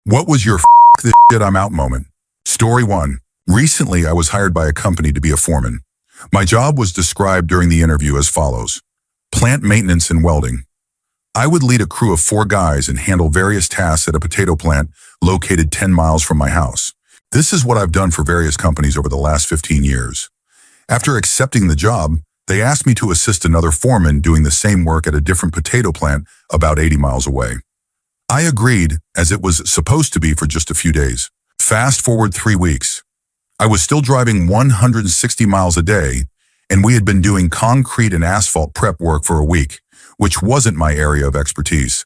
What was your this shit I'm out moment? Story 1. Recently, I was hired by a company to be a foreman. My job was described during the interview as follows: plant maintenance and welding. I would lead a crew of 4 guys and handle various tasks at a potato plant located 10 miles from my house. This is what I've done for various companies over the last 15 years. After accepting the job, they asked me to assist another foreman doing the same work at a different potato plant about 80 miles away. I agreed, as it was supposed to be for just a few days. Fast forward 3 weeks. I was still driving 160 miles a day, and we had been doing concrete and asphalt prep work for a week, which wasn't my area of expertise.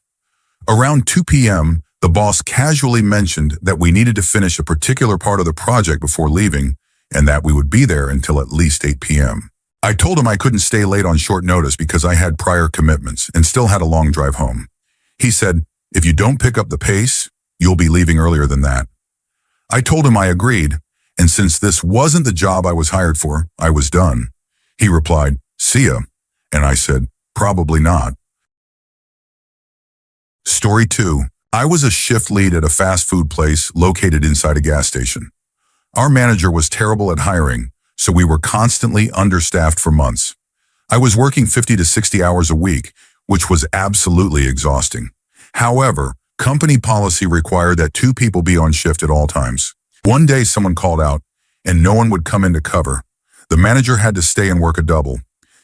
Around 2 p.m., the boss casually mentioned that we needed to finish a particular part of the project before leaving, and that we would be there until at least 8 p.m. I told him I couldn't stay late on short notice because I had prior commitments and still had a long drive home. He said, "If you don't pick up the pace, you'll be leaving earlier than that." I told him I agreed, and since this wasn't the job I was hired for, I was done. He replied, "See ya," and I said, "Probably not." Story 2. I was a shift lead at a fast food place located inside a gas station. Our manager was terrible at hiring, so we were constantly understaffed for months. I was working 50 to 60 hours a week, which was absolutely exhausting. However, company policy required that 2 people be on shift at all times. One day someone called out, and no one would come in to cover. The manager had to stay and work a double.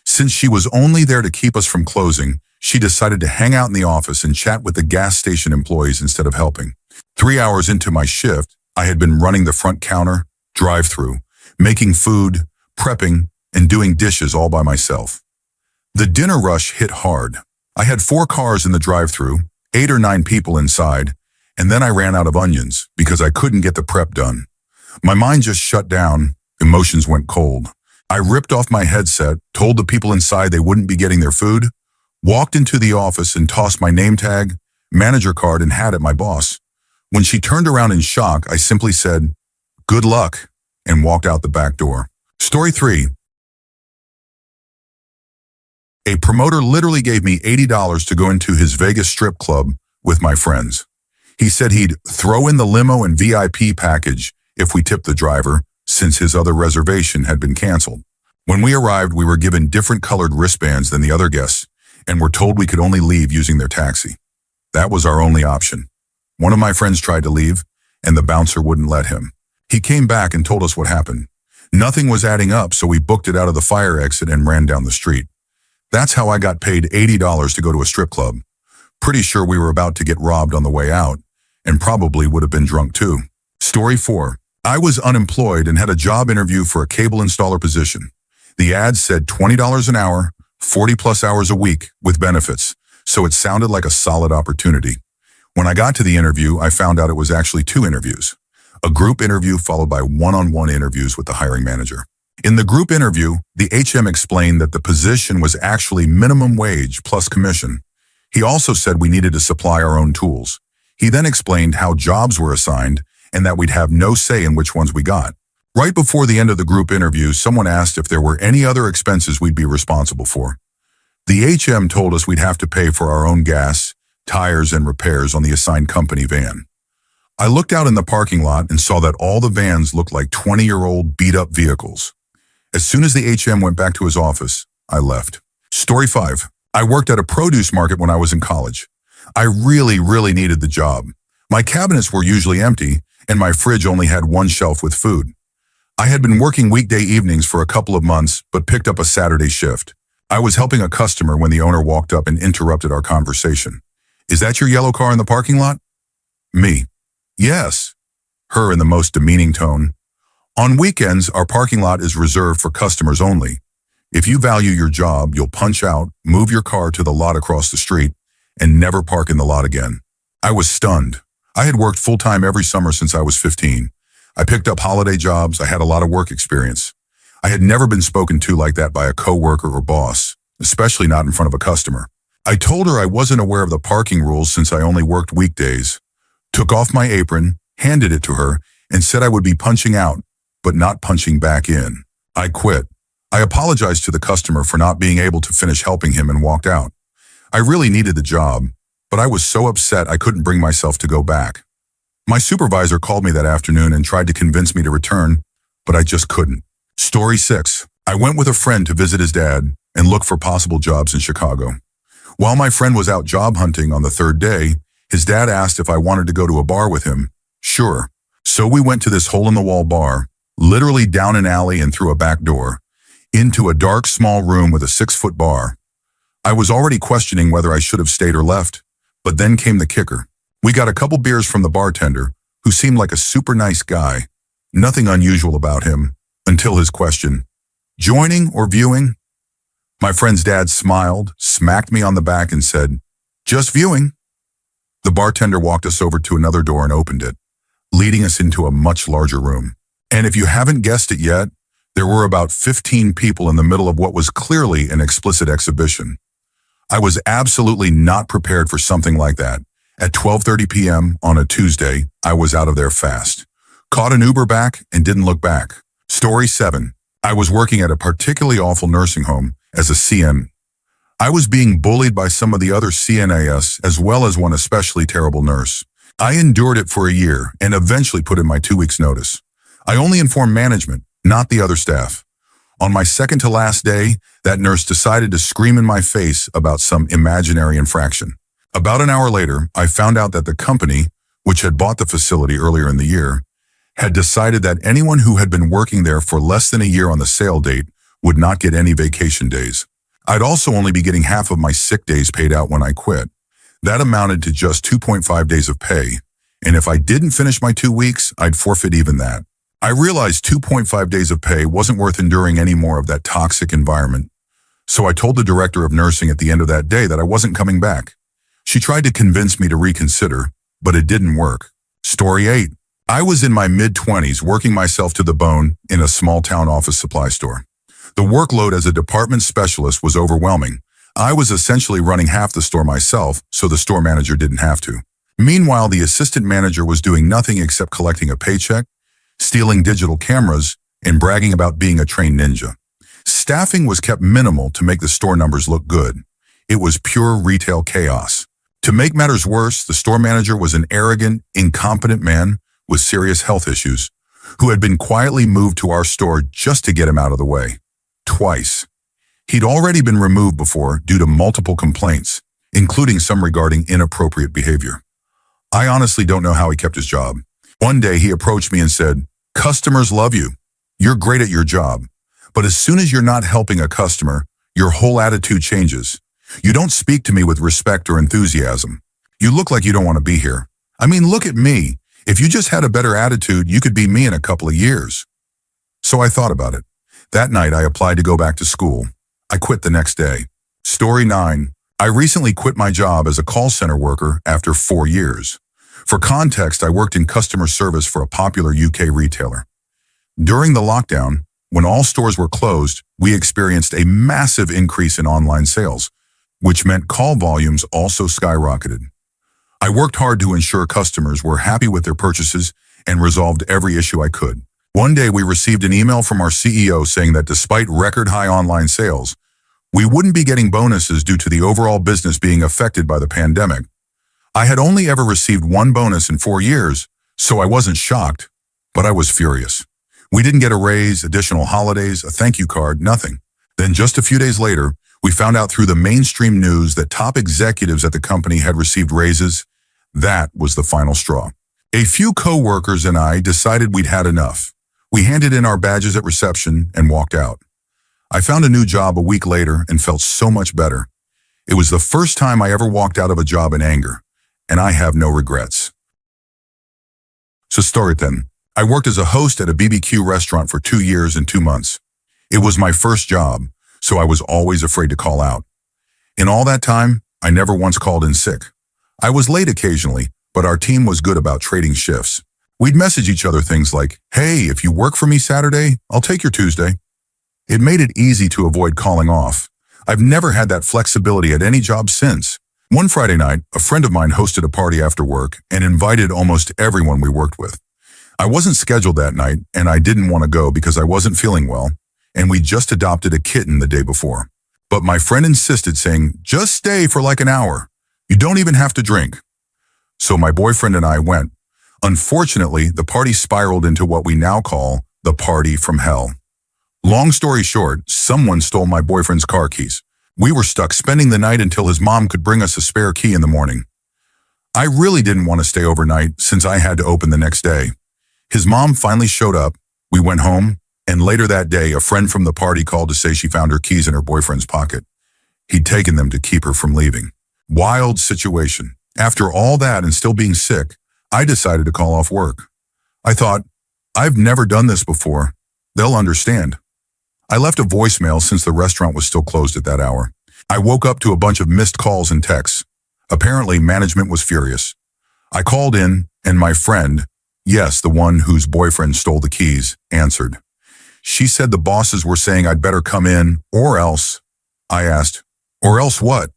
Since she was only there to keep us from closing, she decided to hang out in the office and chat with the gas station employees instead of helping. 3 hours into my shift, I had been running the front counter, drive-through, making food, prepping, and doing dishes all by myself. The dinner rush hit hard. I had 4 cars in the drive-through, 8 or 9 people inside, and then I ran out of onions because I couldn't get the prep done. My mind just shut down, emotions went cold. I ripped off my headset, told the people inside they wouldn't be getting their food, walked into the office and tossed my name tag, manager card, and hat at my boss. When she turned around in shock, I simply said, "Good luck," and walked out the back door. Story 3. A promoter literally gave me $80 to go into his Vegas strip club with my friends. He said he'd throw in the limo and VIP package if we tipped the driver, since his other reservation had been canceled. When we arrived, we were given different colored wristbands than the other guests, and were told we could only leave using their taxi. That was our only option. One of my friends tried to leave, and the bouncer wouldn't let him. He came back and told us what happened. Nothing was adding up, so we booked it out of the fire exit and ran down the street. That's how I got paid $80 to go to a strip club. Pretty sure we were about to get robbed on the way out, and probably would have been drunk too. Story 4. I was unemployed and had a job interview for a cable installer position. The ad said $20 an hour, 40+ hours a week with benefits, so it sounded like a solid opportunity. When I got to the interview, I found out it was actually 2 interviews. A group interview followed by one-on-one interviews with the hiring manager. In the group interview, the HM explained that the position was actually minimum wage plus commission. He also said we needed to supply our own tools. He then explained how jobs were assigned and that we'd have no say in which ones we got. Right before the end of the group interview, someone asked if there were any other expenses we'd be responsible for. The HM told us we'd have to pay for our own gas, tires, and repairs on the assigned company van. I looked out in the parking lot and saw that all the vans looked like 20-year-old beat-up vehicles. As soon as the HM went back to his office, I left. Story 5. I worked at a produce market when I was in college. I really needed the job. My cabinets were usually empty, and my fridge only had 1 shelf with food. I had been working weekday evenings for a couple of months, but picked up a Saturday shift. I was helping a customer when the owner walked up and interrupted our conversation. "Is that your yellow car in the parking lot?" Me. "Yes." Her in the most demeaning tone. "On weekends, our parking lot is reserved for customers only. If you value your job, you'll punch out, move your car to the lot across the street, and never park in the lot again." I was stunned. I had worked full-time every summer since I was 15. I picked up holiday jobs. I had a lot of work experience. I had never been spoken to like that by a coworker or boss, especially not in front of a customer. I told her I wasn't aware of the parking rules since I only worked weekdays, took off my apron, handed it to her, and said I would be punching out, but not punching back in. I quit. I apologized to the customer for not being able to finish helping him and walked out. I really needed the job, but I was so upset I couldn't bring myself to go back. My supervisor called me that afternoon and tried to convince me to return, but I just couldn't. Story 6. I went with a friend to visit his dad and look for possible jobs in Chicago. While my friend was out job hunting on the third day, his dad asked if I wanted to go to a bar with him. Sure. So we went to this hole-in-the-wall bar, literally down an alley and through a back door, into a dark small room with a 6-foot bar. I was already questioning whether I should have stayed or left, but then came the kicker. We got a couple beers from the bartender, who seemed like a super nice guy. Nothing unusual about him, until his question, joining or viewing? My friend's dad smiled, smacked me on the back and said, just viewing. The bartender walked us over to another door and opened it, leading us into a much larger room. And if you haven't guessed it yet, there were about 15 people in the middle of what was clearly an explicit exhibition. I was absolutely not prepared for something like that. At 12:30 p.m. on a Tuesday, I was out of there fast. Caught an Uber back and didn't look back. Story 7. I was working at a particularly awful nursing home as a CN. I was being bullied by some of the other CNAs as well as one especially terrible nurse. I endured it for a year and eventually put in my 2 weeks notice. I only informed management, not the other staff. On my second to last day, that nurse decided to scream in my face about some imaginary infraction. About an hour later, I found out that the company, which had bought the facility earlier in the year, had decided that anyone who had been working there for less than a year on the sale date would not get any vacation days. I'd also only be getting half of my sick days paid out when I quit. That amounted to just 2.5 days of pay, and if I didn't finish my 2 weeks, I'd forfeit even that. I realized 2.5 days of pay wasn't worth enduring any more of that toxic environment, so I told the director of nursing at the end of that day that I wasn't coming back. She tried to convince me to reconsider, but it didn't work. Story 8. I was in my mid-20s working myself to the bone in a small-town office supply store. The workload as a department specialist was overwhelming. I was essentially running half the store myself, so the store manager didn't have to. Meanwhile, the assistant manager was doing nothing except collecting a paycheck, stealing digital cameras, and bragging about being a trained ninja. Staffing was kept minimal to make the store numbers look good. It was pure retail chaos. To make matters worse, the store manager was an arrogant, incompetent man with serious health issues who had been quietly moved to our store just to get him out of the way. Twice. He'd already been removed before due to multiple complaints, including some regarding inappropriate behavior. I honestly don't know how he kept his job. One day he approached me and said, "Customers love you. You're great at your job. But as soon as you're not helping a customer, your whole attitude changes. You don't speak to me with respect or enthusiasm. You look like you don't want to be here. I mean, look at me. If you just had a better attitude, you could be me in a couple of years." So I thought about it. That night, I applied to go back to school. I quit the next day. Story 9. I recently quit my job as a call center worker after 4 years. For context, I worked in customer service for a popular UK retailer. During the lockdown, when all stores were closed, we experienced a massive increase in online sales, which meant call volumes also skyrocketed. I worked hard to ensure customers were happy with their purchases and resolved every issue I could. One day we received an email from our CEO saying that despite record-high online sales, we wouldn't be getting bonuses due to the overall business being affected by the pandemic. I had only ever received one bonus in 4 years, so I wasn't shocked, but I was furious. We didn't get a raise, additional holidays, a thank you card, nothing. Then just a few days later, we found out through the mainstream news that top executives at the company had received raises. That was the final straw. A few co-workers and I decided we'd had enough. We handed in our badges at reception and walked out. I found a new job a week later and felt so much better. It was the first time I ever walked out of a job in anger, and I have no regrets. So story 10. I worked as a host at a BBQ restaurant for 2 years and 2 months. It was my first job, so I was always afraid to call out. In all that time, I never once called in sick. I was late occasionally, but our team was good about trading shifts. We'd message each other things like, "Hey, if you work for me Saturday, I'll take your Tuesday." It made it easy to avoid calling off. I've never had that flexibility at any job since. One Friday night, a friend of mine hosted a party after work and invited almost everyone we worked with. I wasn't scheduled that night, and I didn't want to go because I wasn't feeling well, and we just adopted a kitten the day before. But my friend insisted, saying, "Just stay for like an hour. You don't even have to drink." So my boyfriend and I went. Unfortunately, the party spiraled into what we now call the party from hell. Long story short, someone stole my boyfriend's car keys. We were stuck spending the night until his mom could bring us a spare key in the morning. I really didn't want to stay overnight since I had to open the next day. His mom finally showed up, we went home, and later that day, a friend from the party called to say she found her keys in her boyfriend's pocket. He'd taken them to keep her from leaving. Wild situation. After all that and still being sick, I decided to call off work. I thought, I've never done this before. They'll understand. I left a voicemail since the restaurant was still closed at that hour. I woke up to a bunch of missed calls and texts. Apparently, management was furious. I called in, and my friend, yes, the one whose boyfriend stole the keys, answered. She said the bosses were saying I'd better come in, or else. I asked, or else what?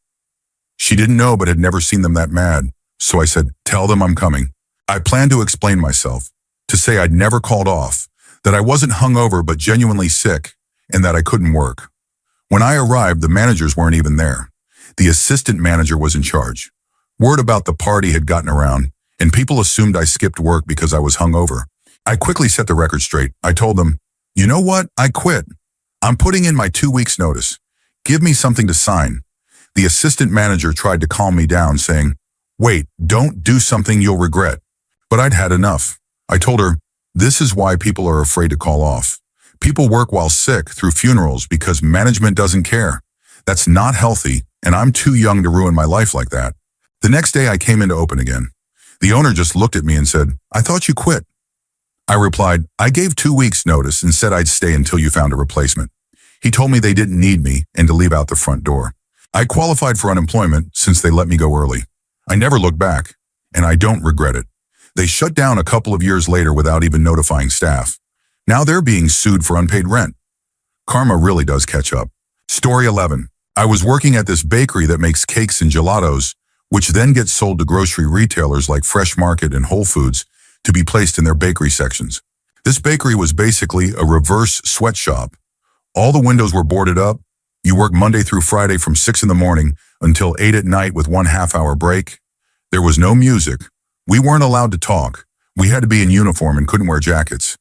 She didn't know but had never seen them that mad, so I said, tell them I'm coming. I planned to explain myself, to say I'd never called off, that I wasn't hungover but genuinely sick, and that I couldn't work. When I arrived, the managers weren't even there. The assistant manager was in charge. Word about the party had gotten around, and people assumed I skipped work because I was hungover. I quickly set the record straight. I told them, you know what? I quit. I'm putting in my 2 weeks notice. Give me something to sign. The assistant manager tried to calm me down, saying, wait, don't do something you'll regret. But I'd had enough. I told her, this is why people are afraid to call off. People work while sick through funerals because management doesn't care. That's not healthy, and I'm too young to ruin my life like that. The next day I came in to open again. The owner just looked at me and said, I thought you quit. I replied, I gave 2 weeks notice and said I'd stay until you found a replacement. He told me they didn't need me and to leave out the front door. I qualified for unemployment since they let me go early. I never looked back, and I don't regret it. They shut down a couple of years later without even notifying staff. Now they're being sued for unpaid rent. Karma really does catch up. Story 11. I was working at this bakery that makes cakes and gelatos, which then gets sold to grocery retailers like Fresh Market and Whole Foods to be placed in their bakery sections. This bakery was basically a reverse sweatshop. All the windows were boarded up. You work Monday through Friday from 6 in the morning until 8 at night with 1/2 hour break. There was no music. We weren't allowed to talk. We had to be in uniform and couldn't wear jackets.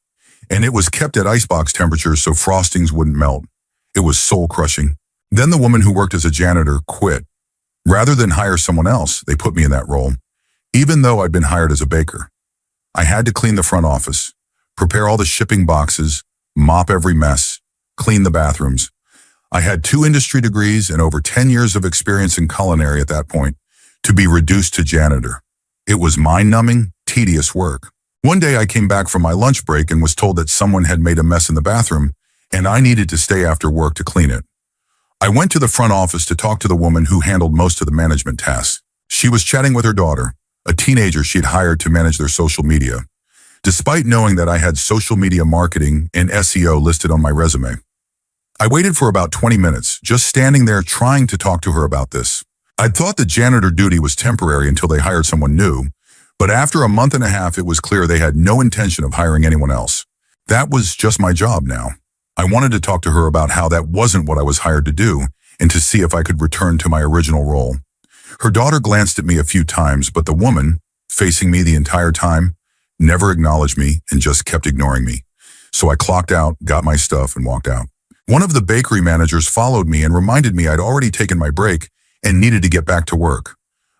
And it was kept at icebox temperatures so frostings wouldn't melt. It was soul-crushing. Then the woman who worked as a janitor quit. Rather than hire someone else, they put me in that role, even though I'd been hired as a baker. I had to clean the front office, prepare all the shipping boxes, mop every mess, clean the bathrooms. I had 2 industry degrees and over 10 years of experience in culinary at that point to be reduced to janitor. It was mind-numbing, tedious work. One day I came back from my lunch break and was told that someone had made a mess in the bathroom and I needed to stay after work to clean it. I went to the front office to talk to the woman who handled most of the management tasks. She was chatting with her daughter, a teenager she'd hired to manage their social media, despite knowing that I had social media marketing and SEO listed on my resume. I waited for about 20 minutes, just standing there trying to talk to her about this. I'd thought the janitor duty was temporary until they hired someone new, but after a month and a half, it was clear they had no intention of hiring anyone else. That was just my job now. I wanted to talk to her about how that wasn't what I was hired to do and to see if I could return to my original role. Her daughter glanced at me a few times, but the woman, facing me the entire time, never acknowledged me and just kept ignoring me. So I clocked out, got my stuff, and walked out. One of the bakery managers followed me and reminded me I'd already taken my break and needed to get back to work.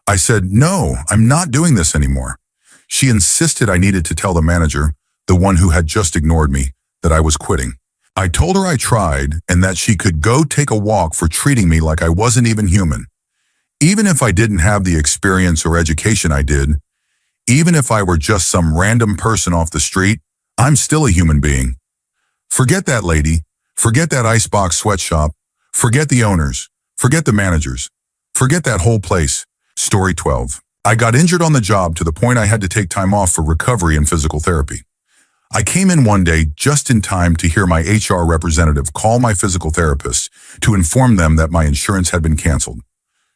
I said, no, I'm not doing this anymore. She insisted I needed to tell the manager, the one who had just ignored me, that I was quitting. I told her I tried and that she could go take a walk for treating me like I wasn't even human. Even if I didn't have the experience or education I did, even if I were just some random person off the street, I'm still a human being. Forget that lady. Forget that icebox sweatshop. Forget the owners. Forget the managers. Forget that whole place. Story 12. I got injured on the job to the point I had to take time off for recovery and physical therapy. I came in one day just in time to hear my HR representative call my physical therapist to inform them that my insurance had been canceled.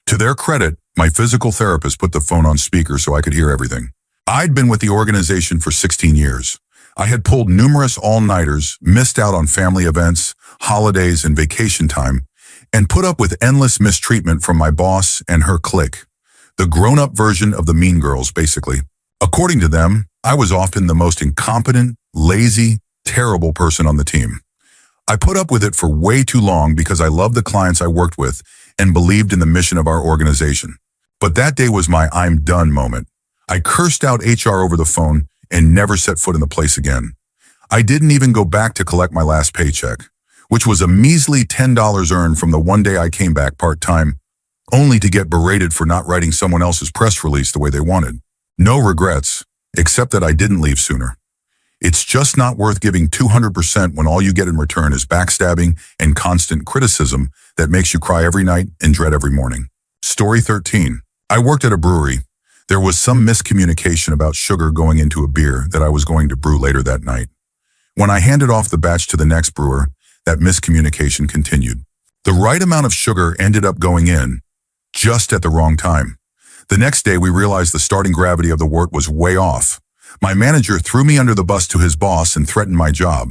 To their credit, my physical therapist put the phone on speaker so I could hear everything. I'd been with the organization for 16 years. I had pulled numerous all-nighters, missed out on family events, holidays, and vacation time, and put up with endless mistreatment from my boss and her clique. The grown-up version of the Mean Girls, basically. According to them, I was often the most incompetent, lazy, terrible person on the team. I put up with it for way too long because I loved the clients I worked with and believed in the mission of our organization. But that day was my I'm done moment. I cursed out HR over the phone and never set foot in the place again. I didn't even go back to collect my last paycheck, which was a measly $10 earned from the one day I came back part-time, only to get berated for not writing someone else's press release the way they wanted. No regrets, except that I didn't leave sooner. It's just not worth giving 200% when all you get in return is backstabbing and constant criticism that makes you cry every night and dread every morning. Story 13. I worked at a brewery. There was some miscommunication about sugar going into a beer that I was going to brew later that night. When I handed off the batch to the next brewer, that miscommunication continued. The right amount of sugar ended up going in, just at the wrong time. The next day, we realized the starting gravity of the wort was way off. My manager threw me under the bus to his boss and threatened my job.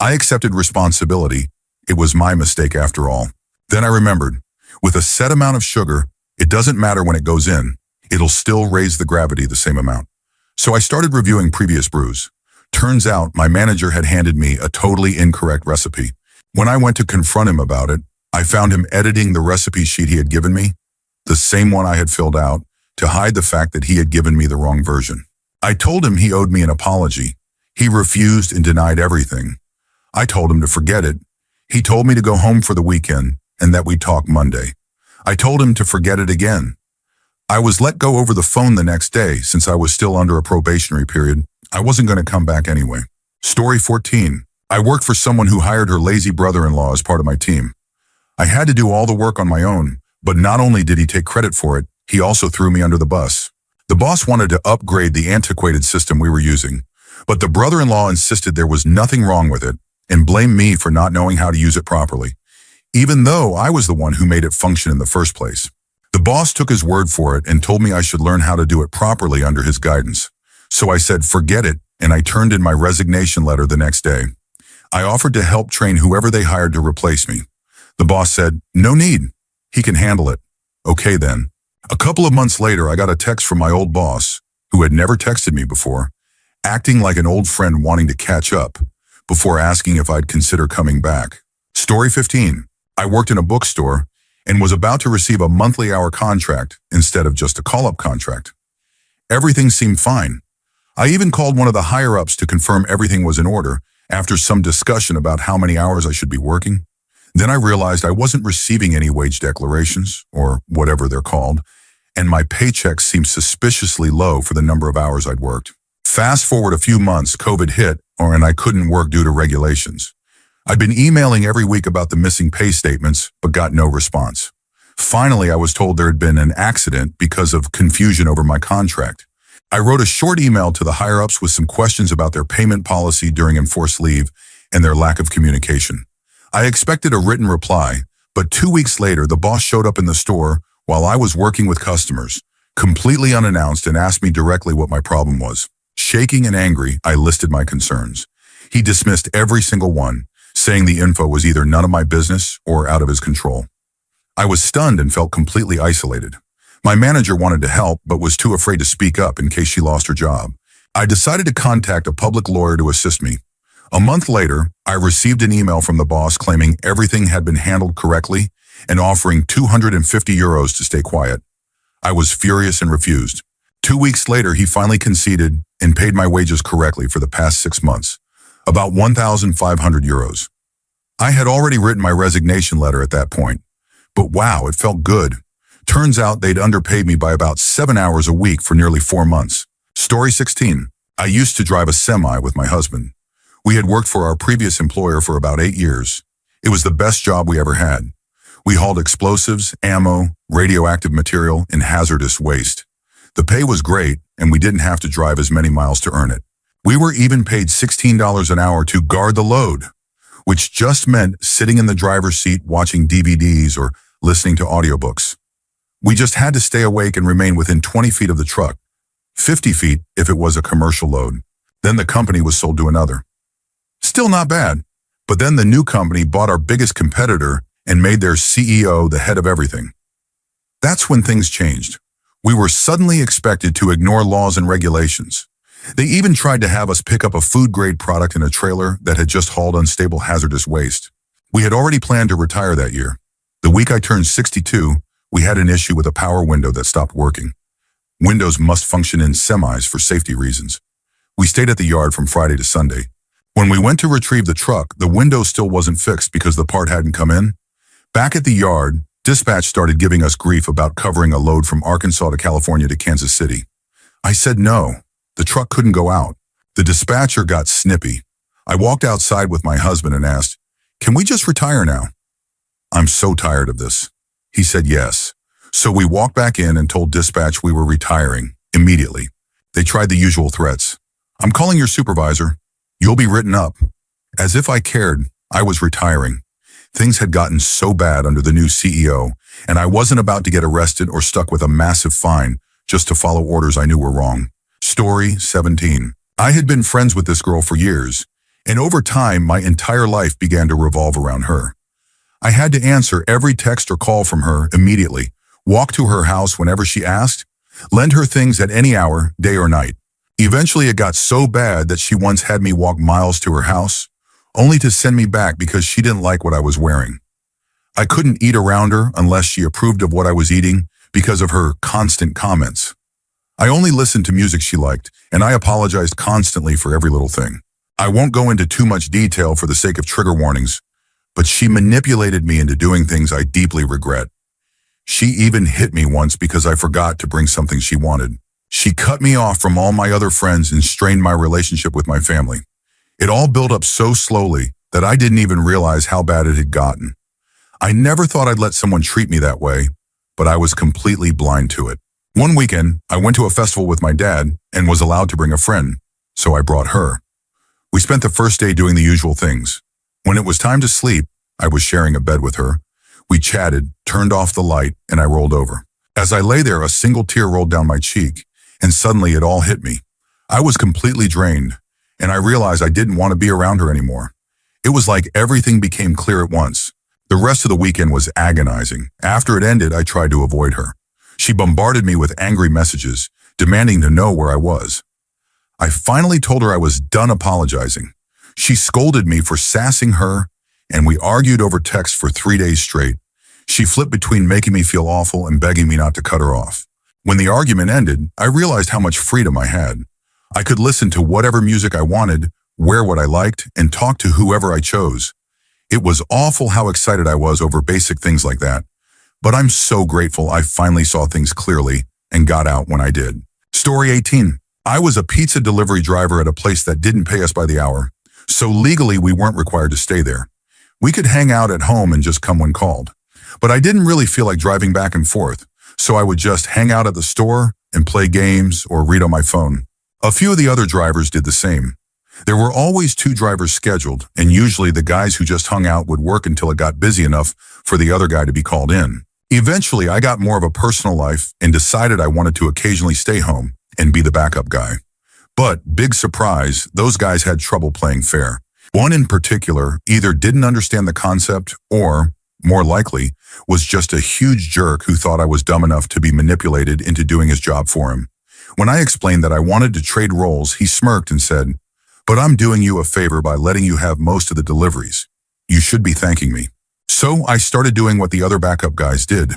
I accepted responsibility. It was my mistake after all. Then I remembered, with a set amount of sugar, it doesn't matter when it goes in. It'll still raise the gravity the same amount. So I started reviewing previous brews. Turns out my manager had handed me a totally incorrect recipe. When I went to confront him about it, I found him editing the recipe sheet he had given me, the same one I had filled out, to hide the fact that he had given me the wrong version. I told him he owed me an apology. He refused and denied everything. I told him to forget it. He told me to go home for the weekend and that we'd talk Monday. I told him to forget it again. I was let go over the phone the next day since I was still under a probationary period. I wasn't going to come back anyway. Story 14. I worked for someone who hired her lazy brother-in-law as part of my team. I had to do all the work on my own, but not only did he take credit for it, he also threw me under the bus. The boss wanted to upgrade the antiquated system we were using, but the brother-in-law insisted there was nothing wrong with it and blamed me for not knowing how to use it properly, even though I was the one who made it function in the first place. The boss took his word for it and told me I should learn how to do it properly under his guidance. So I said, forget it, and I turned in my resignation letter the next day. I offered to help train whoever they hired to replace me. The boss said, no need. He can handle it. Okay then. A couple of months later, I got a text from my old boss, who had never texted me before, acting like an old friend wanting to catch up, before asking if I'd consider coming back. Story 15. I worked in a bookstore and was about to receive a monthly hour contract instead of just a call-up contract. Everything seemed fine. I even called one of the higher-ups to confirm everything was in order after some discussion about how many hours I should be working. Then I realized I wasn't receiving any wage declarations, or whatever they're called, and my paycheck seemed suspiciously low for the number of hours I'd worked. Fast forward a few months, COVID hit, and I couldn't work due to regulations. I'd been emailing every week about the missing pay statements, but got no response. Finally, I was told there had been an accident because of confusion over my contract. I wrote a short email to the higher-ups with some questions about their payment policy during enforced leave and their lack of communication. I expected a written reply, but 2 weeks later, the boss showed up in the store while I was working with customers, completely unannounced, and asked me directly what my problem was. Shaking and angry, I listed my concerns. He dismissed every single one, saying the info was either none of my business or out of his control. I was stunned and felt completely isolated. My manager wanted to help, but was too afraid to speak up in case she lost her job. I decided to contact a public lawyer to assist me. A month later, I received an email from the boss claiming everything had been handled correctly and offering 250 euros to stay quiet. I was furious and refused. 2 weeks later, he finally conceded and paid my wages correctly for the past 6 months, about 1,500 euros. I had already written my resignation letter at that point, but wow, it felt good. Turns out they'd underpaid me by about 7 hours a week for nearly 4 months. Story 16. I used to drive a semi with my husband. We had worked for our previous employer for about 8 years. It was the best job we ever had. We hauled explosives, ammo, radioactive material, and hazardous waste. The pay was great, and we didn't have to drive as many miles to earn it. We were even paid $16 an hour to guard the load, which just meant sitting in the driver's seat watching DVDs or listening to audiobooks. We just had to stay awake and remain within 20 feet of the truck, 50 feet if it was a commercial load. Then the company was sold to another. Still not bad, but then the new company bought our biggest competitor and made their CEO the head of everything. That's when things changed. We were suddenly expected to ignore laws and regulations. They even tried to have us pick up a food-grade product in a trailer that had just hauled unstable hazardous waste. We had already planned to retire that year. The week I turned 62, we had an issue with a power window that stopped working. Windows must function in semis for safety reasons. We stayed at the yard from Friday to Sunday. When we went to retrieve the truck, the window still wasn't fixed because the part hadn't come in. Back at the yard, dispatch started giving us grief about covering a load from Arkansas to California to Kansas City. I said no. The truck couldn't go out. The dispatcher got snippy. I walked outside with my husband and asked, "Can we just retire now?" "I'm so tired of this." He said yes. So we walked back in and told dispatch we were retiring immediately. They tried the usual threats. "I'm calling your supervisor. You'll be written up." As if I cared, I was retiring. Things had gotten so bad under the new CEO, and I wasn't about to get arrested or stuck with a massive fine just to follow orders I knew were wrong. Story 17. I had been friends with this girl for years, and over time, my entire life began to revolve around her. I had to answer every text or call from her immediately, walk to her house whenever she asked, lend her things at any hour, day or night. Eventually, it got so bad that she once had me walk miles to her house, only to send me back because she didn't like what I was wearing. I couldn't eat around her unless she approved of what I was eating because of her constant comments. I only listened to music she liked, and I apologized constantly for every little thing. I won't go into too much detail for the sake of trigger warnings, but she manipulated me into doing things I deeply regret. She even hit me once because I forgot to bring something she wanted. She cut me off from all my other friends and strained my relationship with my family. It all built up so slowly that I didn't even realize how bad it had gotten. I never thought I'd let someone treat me that way, but I was completely blind to it. One weekend, I went to a festival with my dad and was allowed to bring a friend, so I brought her. We spent the first day doing the usual things. When it was time to sleep, I was sharing a bed with her. We chatted, turned off the light, and I rolled over. As I lay there, a single tear rolled down my cheek, and suddenly it all hit me. I was completely drained, and I realized I didn't want to be around her anymore. It was like everything became clear at once. The rest of the weekend was agonizing. After it ended, I tried to avoid her. She bombarded me with angry messages, demanding to know where I was. I finally told her I was done apologizing. She scolded me for sassing her, and we argued over text for 3 days straight. She flipped between making me feel awful and begging me not to cut her off. When the argument ended, I realized how much freedom I had. I could listen to whatever music I wanted, wear what I liked, and talk to whoever I chose. It was awful how excited I was over basic things like that. But I'm so grateful I finally saw things clearly and got out when I did. Story 18. I was a pizza delivery driver at a place that didn't pay us by the hour, so legally we weren't required to stay there. We could hang out at home and just come when called. But I didn't really feel like driving back and forth, so I would just hang out at the store and play games or read on my phone. A few of the other drivers did the same. There were always 2 drivers scheduled, and usually the guys who just hung out would work until it got busy enough for the other guy to be called in. Eventually, I got more of a personal life and decided I wanted to occasionally stay home and be the backup guy. But, big surprise, those guys had trouble playing fair. One in particular either didn't understand the concept or, more likely, was just a huge jerk who thought I was dumb enough to be manipulated into doing his job for him. When I explained that I wanted to trade roles, he smirked and said, "But I'm doing you a favor by letting you have most of the deliveries. You should be thanking me." So I started doing what the other backup guys did.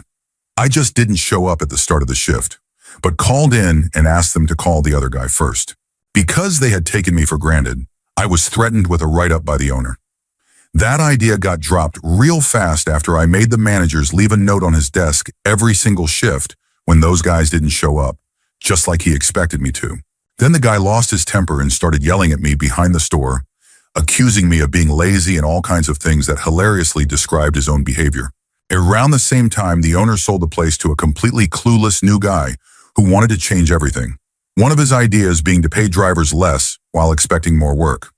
I just didn't show up at the start of the shift, but called in and asked them to call the other guy first. Because they had taken me for granted, I was threatened with a write-up by the owner. That idea got dropped real fast after I made the managers leave a note on his desk every single shift when those guys didn't show up, just like he expected me to. Then the guy lost his temper and started yelling at me behind the store, accusing me of being lazy and all kinds of things that hilariously described his own behavior. Around the same time, the owner sold the place to a completely clueless new guy who wanted to change everything. One of his ideas being to pay drivers less while expecting more work.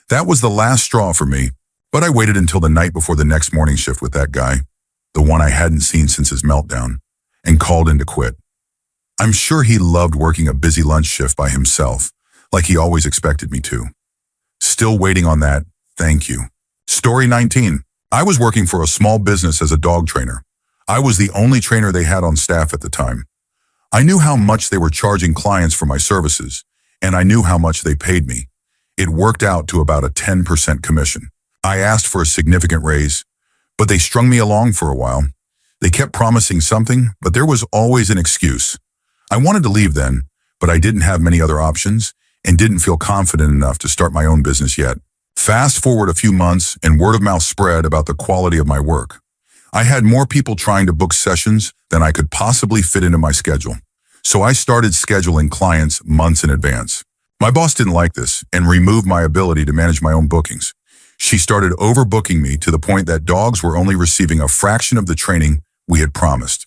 That was the last straw for me, but I waited until the night before the next morning shift with that guy, the one I hadn't seen since his meltdown, and called in to quit. I'm sure he loved working a busy lunch shift by himself, like he always expected me to. Still waiting on that, thank you. Story 19. I was working for a small business as a dog trainer. I was the only trainer they had on staff at the time. I knew how much they were charging clients for my services, and I knew how much they paid me. It worked out to about a 10% commission. I asked for a significant raise, but they strung me along for a while. They kept promising something, but there was always an excuse. I wanted to leave then, but I didn't have many other options and didn't feel confident enough to start my own business yet. Fast forward a few months and word of mouth spread about the quality of my work. I had more people trying to book sessions than I could possibly fit into my schedule. So I started scheduling clients months in advance. My boss didn't like this and removed my ability to manage my own bookings. She started overbooking me to the point that dogs were only receiving a fraction of the training we had promised.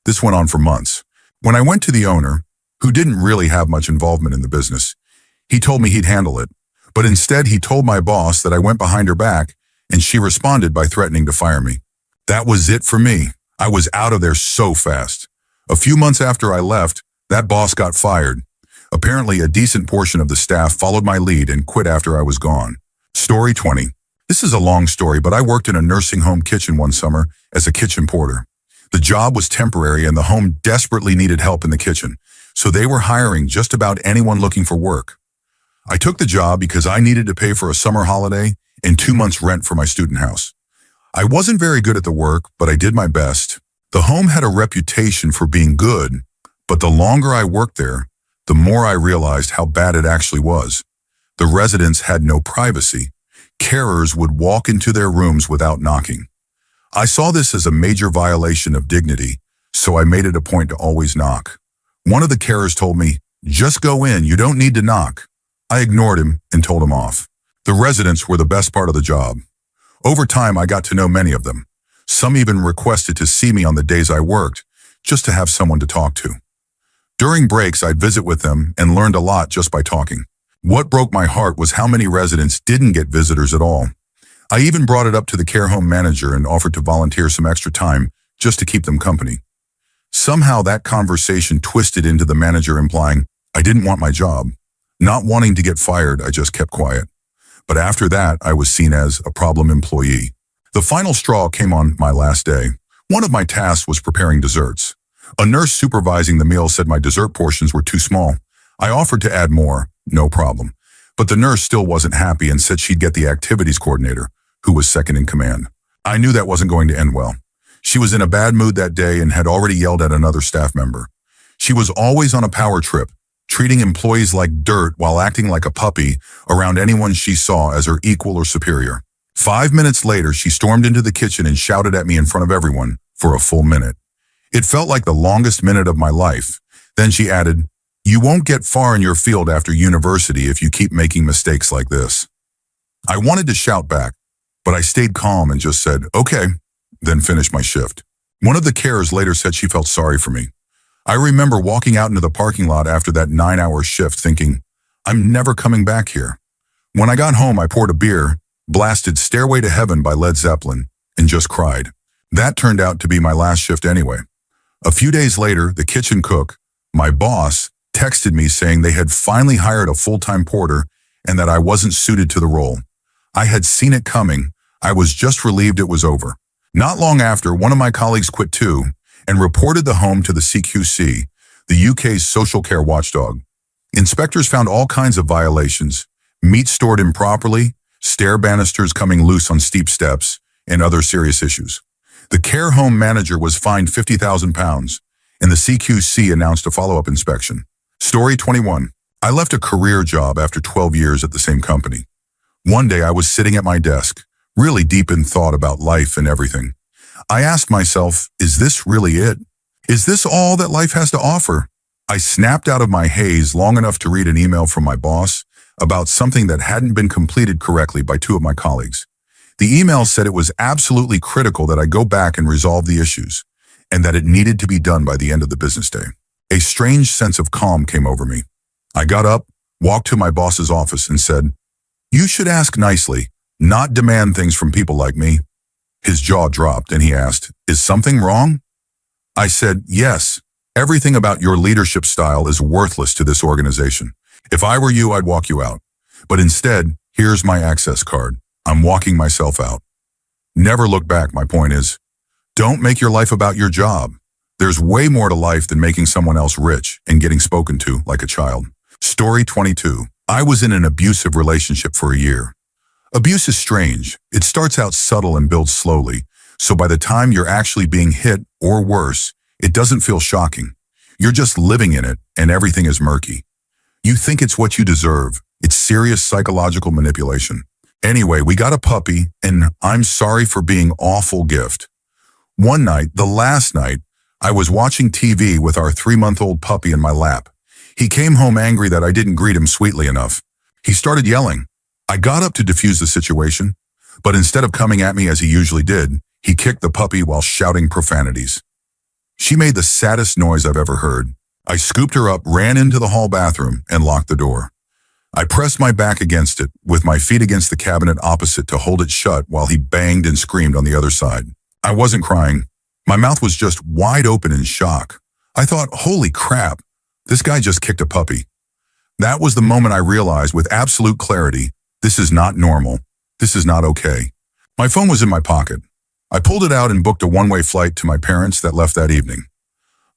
This went on for months. When I went to the owner, who didn't really have much involvement in the business, he told me he'd handle it. But instead, he told my boss that I went behind her back, and she responded by threatening to fire me. That was it for me. I was out of there so fast. A few months after I left, that boss got fired. Apparently, a decent portion of the staff followed my lead and quit after I was gone. Story 20. This is a long story, but I worked in a nursing home kitchen one summer as a kitchen porter. The job was temporary and the home desperately needed help in the kitchen, so they were hiring just about anyone looking for work. I took the job because I needed to pay for a summer holiday and 2 months' rent for my student house. I wasn't very good at the work, but I did my best. The home had a reputation for being good, but the longer I worked there, the more I realized how bad it actually was. The residents had no privacy. Carers would walk into their rooms without knocking. I saw this as a major violation of dignity, so I made it a point to always knock. One of the carers told me, "Just go in, you don't need to knock." I ignored him and told him off. The residents were the best part of the job. Over time, I got to know many of them. Some even requested to see me on the days I worked, just to have someone to talk to. During breaks, I'd visit with them and learned a lot just by talking. What broke my heart was how many residents didn't get visitors at all. I even brought it up to the care home manager and offered to volunteer some extra time just to keep them company. Somehow that conversation twisted into the manager implying I didn't want my job. Not wanting to get fired, I just kept quiet. But after that, I was seen as a problem employee. The final straw came on my last day. One of my tasks was preparing desserts. A nurse supervising the meal said my dessert portions were too small. I offered to add more, no problem. But the nurse still wasn't happy and said she'd get the activities coordinator, who was second in command. I knew that wasn't going to end well. She was in a bad mood that day and had already yelled at another staff member. She was always on a power trip, treating employees like dirt while acting like a puppy around anyone she saw as her equal or superior. 5 minutes later, she stormed into the kitchen and shouted at me in front of everyone for a full minute. It felt like the longest minute of my life. Then she added, "You won't get far in your field after university if you keep making mistakes like this." I wanted to shout back, but I stayed calm and just said, "Okay," then finished my shift. One of the carers later said she felt sorry for me. I remember walking out into the parking lot after that 9-hour shift thinking, I'm never coming back here. When I got home, I poured a beer, blasted Stairway to Heaven by Led Zeppelin, and just cried. That turned out to be my last shift anyway. A few days later, the kitchen cook, my boss, texted me saying they had finally hired a full-time porter and that I wasn't suited to the role. I had seen it coming. I was just relieved it was over. Not long after, one of my colleagues quit too and reported the home to the CQC, the UK's social care watchdog. Inspectors found all kinds of violations: meat stored improperly, stair banisters coming loose on steep steps, and other serious issues. The care home manager was fined £50,000, and the CQC announced a follow-up inspection. Story 21. I left a career job after 12 years at the same company. One day I was sitting at my desk, really deep in thought about life and everything. I asked myself, is this really it? Is this all that life has to offer? I snapped out of my haze long enough to read an email from my boss about something that hadn't been completed correctly by 2 of my colleagues. The email said it was absolutely critical that I go back and resolve the issues, and that it needed to be done by the end of the business day. A strange sense of calm came over me. I got up, walked to my boss's office, and said, "You should ask nicely, not demand things from people like me." His jaw dropped, and he asked, "Is something wrong?" I said, "Yes. Everything about your leadership style is worthless to this organization. If I were you, I'd walk you out. But instead, here's my access card. I'm walking myself out." Never look back, my point is. Don't make your life about your job. There's way more to life than making someone else rich and getting spoken to like a child. Story 22. I was in an abusive relationship for a year. Abuse is strange. It starts out subtle and builds slowly, so by the time you're actually being hit, or worse, it doesn't feel shocking. You're just living in it, and everything is murky. You think it's what you deserve. It's serious psychological manipulation. Anyway, we got a puppy, and I'm sorry for being awful gift. One night, the last night, I was watching TV with our 3-month-old puppy in my lap. He came home angry that I didn't greet him sweetly enough. He started yelling. I got up to defuse the situation, but instead of coming at me as he usually did, he kicked the puppy while shouting profanities. She made the saddest noise I've ever heard. I scooped her up, ran into the hall bathroom, and locked the door. I pressed my back against it, with my feet against the cabinet opposite to hold it shut while he banged and screamed on the other side. I wasn't crying. My mouth was just wide open in shock. I thought, holy crap, this guy just kicked a puppy. That was the moment I realized with absolute clarity, this is not normal. This is not okay. My phone was in my pocket. I pulled it out and booked a one-way flight to my parents that left that evening.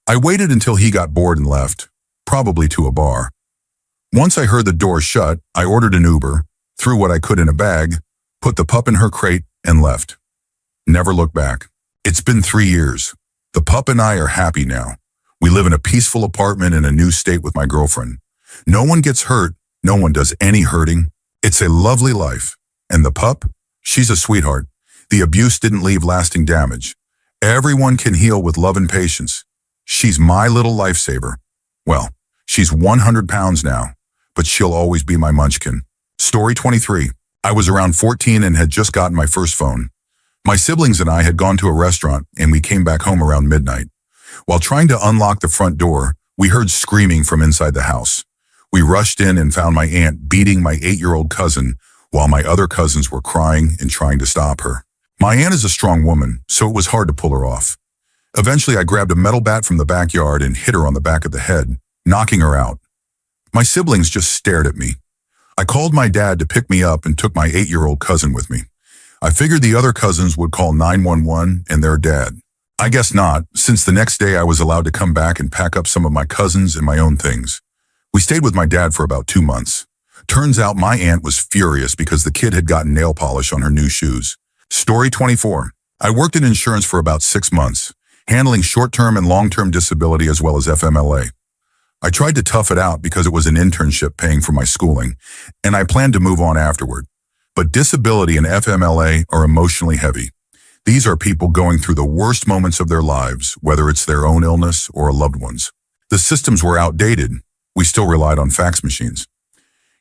I waited until he got bored and left, probably to a bar. Once I heard the door shut, I ordered an Uber, threw what I could in a bag, put the pup in her crate, and left. Never looked back. It's been 3 years. The pup and I are happy now. We live in a peaceful apartment in a new state with my girlfriend. No one gets hurt. No one does any hurting. It's a lovely life. And the pup? She's a sweetheart. The abuse didn't leave lasting damage. Everyone can heal with love and patience. She's my little lifesaver. Well, she's 100 pounds now, but she'll always be my munchkin. Story 23. I was around 14 and had just gotten my first phone. My siblings and I had gone to a restaurant and we came back home around midnight. While trying to unlock the front door, we heard screaming from inside the house. We rushed in and found my aunt beating my 8-year-old cousin while my other cousins were crying and trying to stop her. My aunt is a strong woman, so it was hard to pull her off. Eventually, I grabbed a metal bat from the backyard and hit her on the back of the head, knocking her out. My siblings just stared at me. I called my dad to pick me up and took my 8-year-old cousin with me. I figured the other cousins would call 911 and their dad. I guess not, since the next day I was allowed to come back and pack up some of my cousins and my own things. We stayed with my dad for about 2 months. Turns out my aunt was furious because the kid had gotten nail polish on her new shoes. Story 24. I worked in insurance for about 6 months, handling short-term and long-term disability as well as FMLA. I tried to tough it out because it was an internship paying for my schooling, and I planned to move on afterward. But disability and FMLA are emotionally heavy. These are people going through the worst moments of their lives, whether it's their own illness or a loved one's. The systems were outdated. We still relied on fax machines.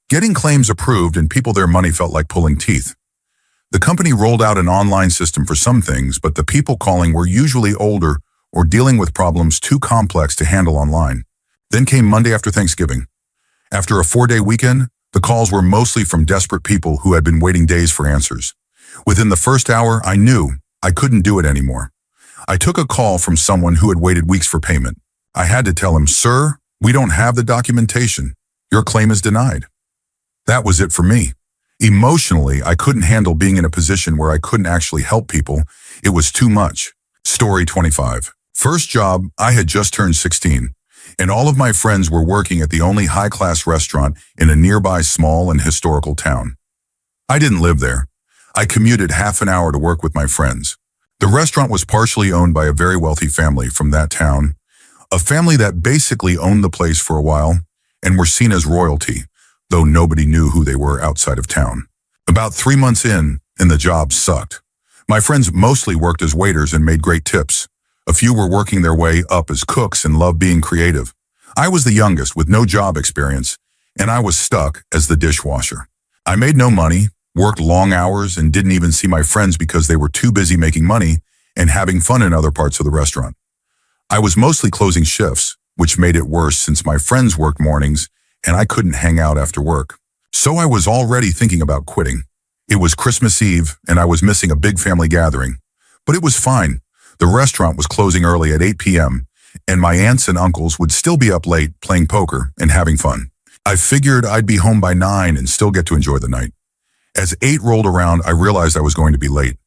Getting claims approved and people their money felt like pulling teeth. The company rolled out an online system for some things, but the people calling were usually older or dealing with problems too complex to handle online. Then came Monday after Thanksgiving. After a 4-day weekend, the calls were mostly from desperate people who had been waiting days for answers. Within the first hour, I knew I couldn't do it anymore. I took a call from someone who had waited weeks for payment. I had to tell him, "Sir, we don't have the documentation. Your claim is denied." That was it for me. Emotionally, I couldn't handle being in a position where I couldn't actually help people. It was too much. Story 25. First job, I had just turned 16, and all of my friends were working at the only high-class restaurant in a nearby small and historical town. I didn't live there. I commuted half an hour to work with my friends. The restaurant was partially owned by a very wealthy family from that town, a family that basically owned the place for a while and were seen as royalty, though nobody knew who they were outside of town. About 3 months in, and the job sucked. My friends mostly worked as waiters and made great tips. A few were working their way up as cooks and loved being creative. I was the youngest with no job experience, and I was stuck as the dishwasher. I made no money, worked long hours, and didn't even see my friends because they were too busy making money and having fun in other parts of the restaurant. I was mostly closing shifts, which made it worse since my friends worked mornings and I couldn't hang out after work. So I was already thinking about quitting. It was Christmas Eve and I was missing a big family gathering. But it was fine. The restaurant was closing early at 8 p.m. and my aunts and uncles would still be up late playing poker and having fun. I figured I'd be home by 9 and still get to enjoy the night. As 8 rolled around, I realized I was going to be late.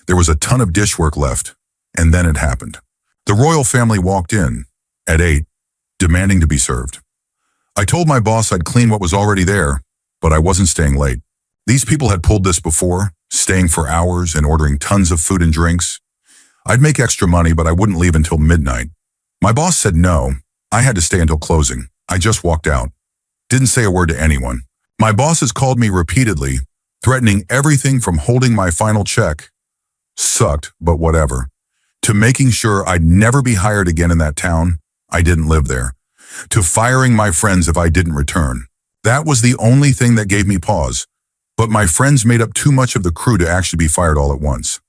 There was a ton of dishwork left, and then it happened. The royal family walked in, at 8, demanding to be served. I told my boss I'd clean what was already there, but I wasn't staying late. These people had pulled this before, staying for hours and ordering tons of food and drinks. I'd make extra money, but I wouldn't leave until midnight. My boss said no. I had to stay until closing. I just walked out. Didn't say a word to anyone. My bosses called me repeatedly, threatening everything from holding my final check, sucked, but whatever, to making sure I'd never be hired again in that town. I didn't live there, to firing my friends if I didn't return. That was the only thing that gave me pause, but my friends made up too much of the crew to actually be fired all at once.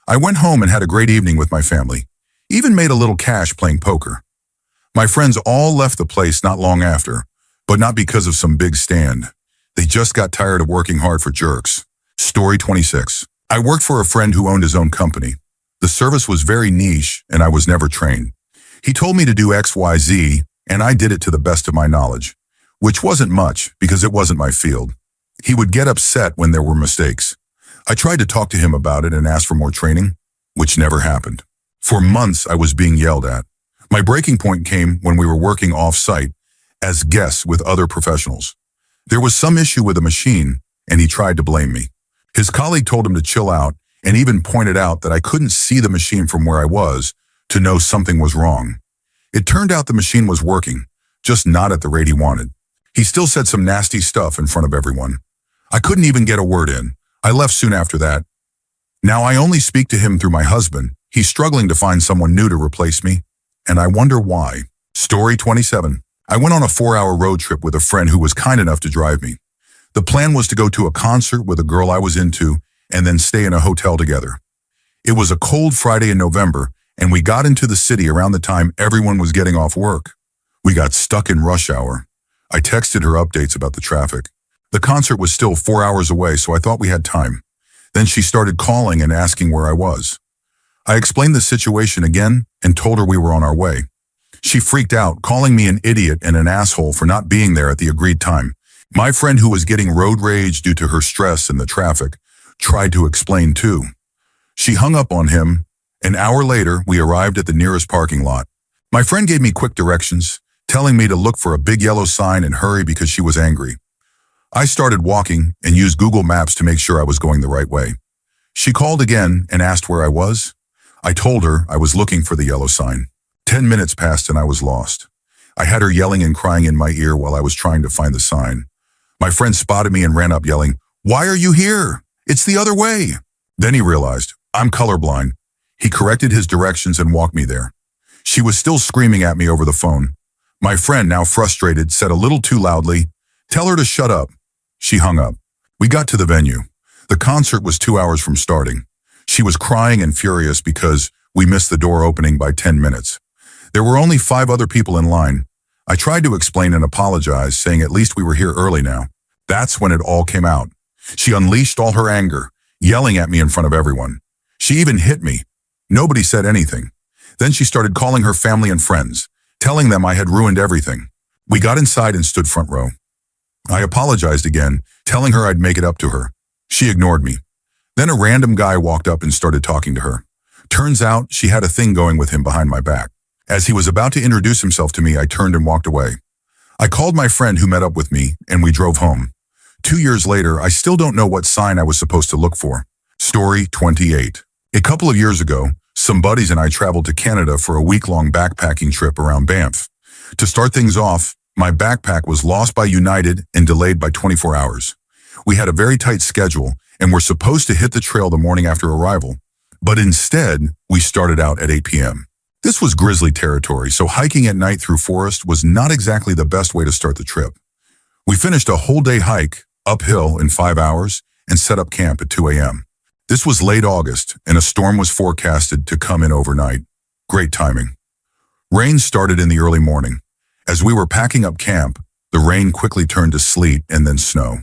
I went home and had a great evening with my family, even made a little cash playing poker. My friends all left the place not long after, but not because of some big stand. They just got tired of working hard for jerks. Story 26. I worked for a friend who owned his own company. The service was very niche and I was never trained. He told me to do XYZ and I did it to the best of my knowledge, which wasn't much because it wasn't my field. He would get upset when there were mistakes. I tried to talk to him about it and ask for more training, which never happened. For months I was being yelled at. My breaking point came when we were working off-site as guests with other professionals. There was some issue with a machine, and he tried to blame me. His colleague told him to chill out and even pointed out that I couldn't see the machine from where I was to know something was wrong. It turned out the machine was working, just not at the rate he wanted. He still said some nasty stuff in front of everyone. I couldn't even get a word in. I left soon after that. Now I only speak to him through my husband. He's struggling to find someone new to replace me, and I wonder why. Story 27. I went on a 4-hour road trip with a friend who was kind enough to drive me. The plan was to go to a concert with a girl I was into and then stay in a hotel together. It was a cold Friday in November, and we got into the city around the time everyone was getting off work. We got stuck in rush hour. I texted her updates about the traffic. The concert was still 4 hours away, so I thought we had time. Then she started calling and asking where I was. I explained the situation again and told her we were on our way. She freaked out, calling me an idiot and an asshole for not being there at the agreed time. My friend, who was getting road rage due to her stress and the traffic, tried to explain too. She hung up on him. An hour later, we arrived at the nearest parking lot. My friend gave me quick directions, telling me to look for a big yellow sign and hurry because she was angry. I started walking and used Google Maps to make sure I was going the right way. She called again and asked where I was. I told her I was looking for the yellow sign. 10 minutes passed and I was lost. I had her yelling and crying in my ear while I was trying to find the sign. My friend spotted me and ran up yelling, "Why are you here? It's the other way." Then he realized, I'm colorblind. He corrected his directions and walked me there. She was still screaming at me over the phone. My friend, now frustrated, said a little too loudly, "Tell her to shut up." She hung up. We got to the venue. The concert was 2 hours from starting. She was crying and furious because we missed the door opening by 10 minutes. There were only 5 other people in line. I tried to explain and apologize, saying at least we were here early now. That's when it all came out. She unleashed all her anger, yelling at me in front of everyone. She even hit me. Nobody said anything. Then she started calling her family and friends, telling them I had ruined everything. We got inside and stood front row. I apologized again, telling her I'd make it up to her. She ignored me. Then a random guy walked up and started talking to her. Turns out she had a thing going with him behind my back. As he was about to introduce himself to me, I turned and walked away. I called my friend who met up with me, and we drove home. 2 years later, I still don't know what sign I was supposed to look for. Story 28. A couple of years ago, some buddies and I traveled to Canada for a week-long backpacking trip around Banff. To start things off, my backpack was lost by United and delayed by 24 hours. We had a very tight schedule and were supposed to hit the trail the morning after arrival, but instead, we started out at 8 p.m. This was grizzly territory, so hiking at night through forest was not exactly the best way to start the trip. We finished a whole day hike uphill in 5 hours and set up camp at 2 a.m. This was late August, and a storm was forecasted to come in overnight. Great timing. Rain started in the early morning. As we were packing up camp, the rain quickly turned to sleet and then snow.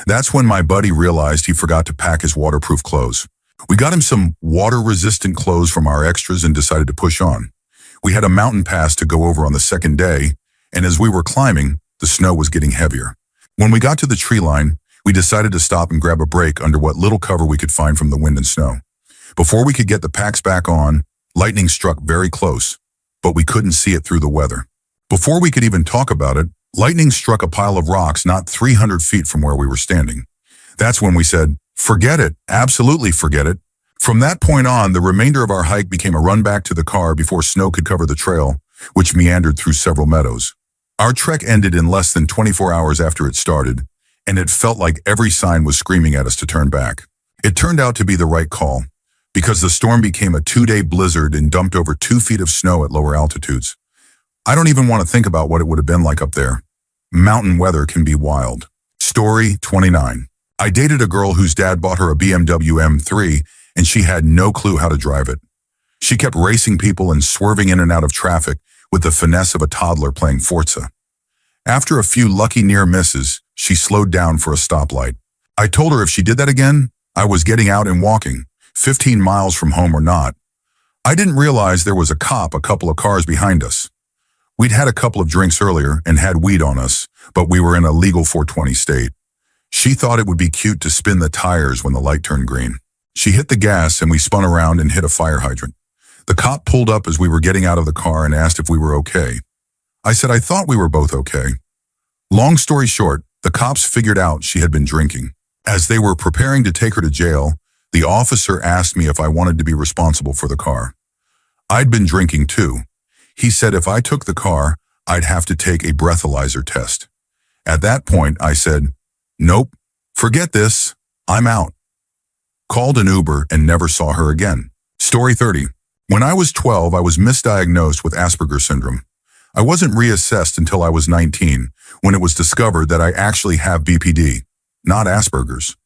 That's when my buddy realized he forgot to pack his waterproof clothes. We got him some water-resistant clothes from our extras and decided to push on. We had a mountain pass to go over on the second day, and as we were climbing, the snow was getting heavier. When we got to the tree line, we decided to stop and grab a break under what little cover we could find from the wind and snow. Before we could get the packs back on, lightning struck very close, but we couldn't see it through the weather. Before we could even talk about it, Lightning struck a pile of rocks not 300 feet from where we were standing. That's when we said, forget it, absolutely forget it. From that point on, the remainder of our hike became a run back to the car before snow could cover the trail, which meandered through several meadows. Our trek ended in less than 24 hours after it started, and it felt like every sign was screaming at us to turn back. It turned out to be the right call, because the storm became a 2-day blizzard and dumped over 2 feet of snow at lower altitudes. I don't even want to think about what it would have been like up there. Mountain weather can be wild. Story 29. I dated a girl whose dad bought her a BMW M3, and she had no clue how to drive it. She kept racing people and swerving in and out of traffic with the finesse of a toddler playing Forza. After a few lucky near misses, she slowed down for a stoplight. I told her if she did that again, I was getting out and walking, 15 miles from home or not. I didn't realize there was a cop a couple of cars behind us. We'd had a couple of drinks earlier and had weed on us, but we were in a legal 420 state. She thought it would be cute to spin the tires when the light turned green. She hit the gas and we spun around and hit a fire hydrant. The cop pulled up as we were getting out of the car and asked if we were okay. I said I thought we were both okay. Long story short, the cops figured out she had been drinking. As they were preparing to take her to jail, the officer asked me if I wanted to be responsible for the car. I'd been drinking too. He said if I took the car, I'd have to take a breathalyzer test. At that point, I said, nope, forget this, I'm out. Called an Uber and never saw her again. Story 30. When I was 12, I was misdiagnosed with Asperger's syndrome. I wasn't reassessed until I was 19, when it was discovered that I actually have BPD, not Asperger's.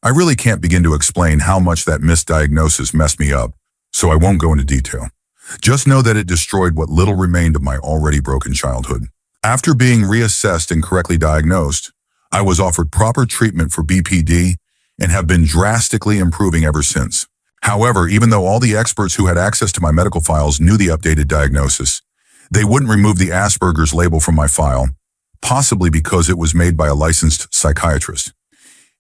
I really can't begin to explain how much that misdiagnosis messed me up, so I won't go into detail. Just know that it destroyed what little remained of my already broken childhood. After being reassessed and correctly diagnosed, I was offered proper treatment for BPD and have been drastically improving ever since. However, even though all the experts who had access to my medical files knew the updated diagnosis, they wouldn't remove the Asperger's label from my file, possibly because it was made by a licensed psychiatrist.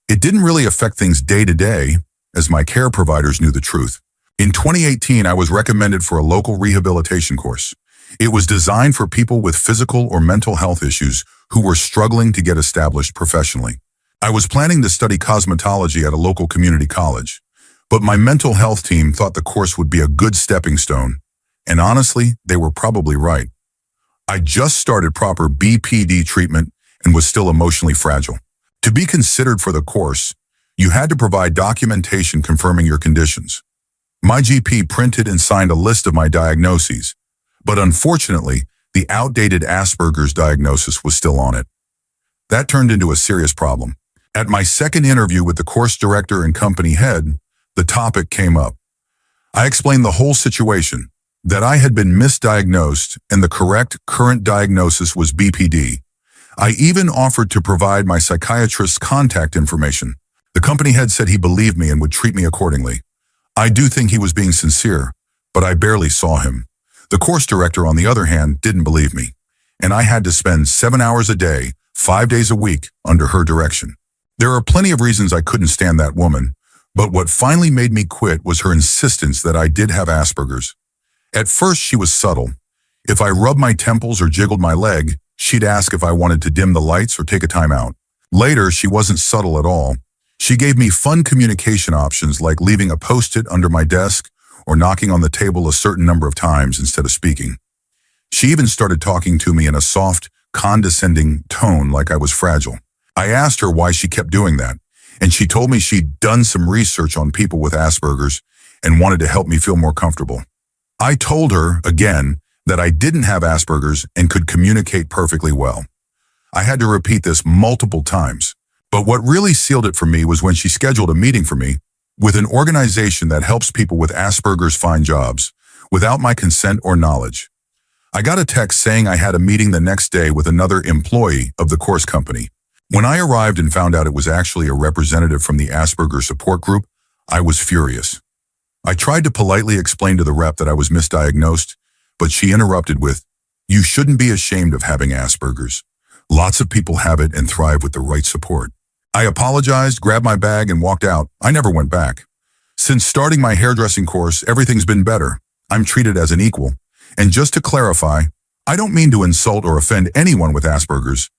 It didn't really affect things day to day, as my care providers knew the truth. In 2018, I was recommended for a local rehabilitation course. It was designed for people with physical or mental health issues who were struggling to get established professionally. I was planning to study cosmetology at a local community college, but my mental health team thought the course would be a good stepping stone, and honestly, they were probably right. I just started proper BPD treatment and was still emotionally fragile. To be considered for the course, you had to provide documentation confirming your conditions. My GP printed and signed a list of my diagnoses, but unfortunately, the outdated Asperger's diagnosis was still on it. That turned into a serious problem. At my second interview with the course director and company head, the topic came up. I explained the whole situation, that I had been misdiagnosed and the correct current diagnosis was BPD. I even offered to provide my psychiatrist's contact information. The company head said he believed me and would treat me accordingly. I do think he was being sincere, but I barely saw him. The course director, on the other hand, didn't believe me, and I had to spend 7 hours a day, 5 days a week, under her direction. There are plenty of reasons I couldn't stand that woman, but what finally made me quit was her insistence that I did have Asperger's. At first, she was subtle. If I rubbed my temples or jiggled my leg, she'd ask if I wanted to dim the lights or take a time out. Later, she wasn't subtle at all. She gave me fun communication options like leaving a post-it under my desk or knocking on the table a certain number of times instead of speaking. She even started talking to me in a soft, condescending tone like I was fragile. I asked her why she kept doing that, and she told me she'd done some research on people with Asperger's and wanted to help me feel more comfortable. I told her, again, that I didn't have Asperger's and could communicate perfectly well. I had to repeat this multiple times. But what really sealed it for me was when she scheduled a meeting for me with an organization that helps people with Asperger's find jobs without my consent or knowledge. I got a text saying I had a meeting the next day with another employee of the course company. When I arrived and found out it was actually a representative from the Asperger support group, I was furious. I tried to politely explain to the rep that I was misdiagnosed, but she interrupted with, "You shouldn't be ashamed of having Asperger's. Lots of people have it and thrive with the right support." I apologized, grabbed my bag, and walked out. I never went back. Since starting my hairdressing course, everything's been better. I'm treated as an equal. And just to clarify, I don't mean to insult or offend anyone with Asperger's.